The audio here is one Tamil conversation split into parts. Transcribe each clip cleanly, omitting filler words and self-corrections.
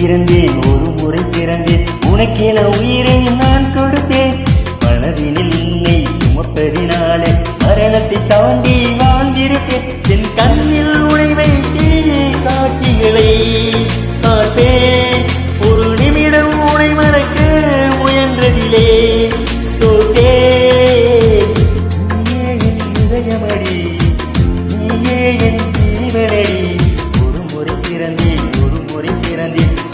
பிறந்தேன் ஒரு முறை பிறந்தேன் உனக்கென உயிரை நான் கொடுப்பேன் மனதினில் உன்னை சுமப்பதினாலே மரணத்தை தாண்டி வாழ்ந்திருப்பேன் என் கண்ணில் உனை வைத்தே காட்சிகளை பார்ப்பேன் ஒரு நிமிடம் உனை மறக்க முயன்றதிலே தோற்றே நீயே என் இதயமடி நீயே என் ஜீவனடி ஒரு முறை பிறந்தேன்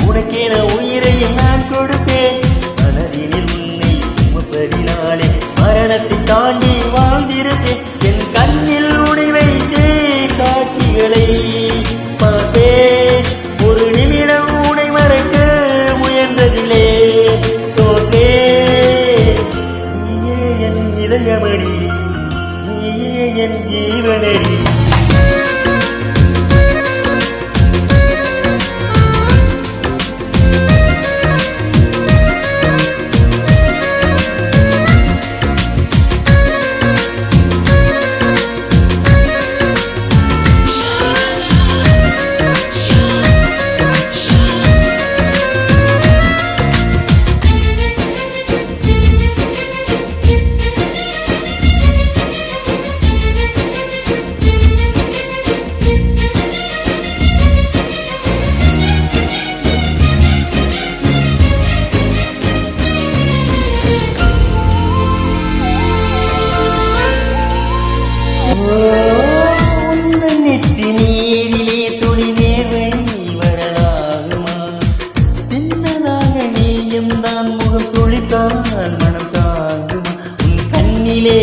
உனக்கென உயிரையும் நான் கொடுப்பேன் மனதினில் உன்னை சுமப்பதினாலே மரணத்தை தாண்டி வாழ்ந்திருப்பேன் என் கண்ணில் உனை வைத்தே காட்சிகளை பார்த்தேன் ஒரு நிமிடம் உனை மறக்க முயன்றதிலே தோற்றேன் நீயே என் இதயமடி நீயே என் ஜீவனடி நெற்றி நீரிலே துளி நேர்வழி வரலாகுமா சின்னதாக நீயும் தான் முகம் சுழித்தால் மனம் தாங்குமா உன் கண்ணிலே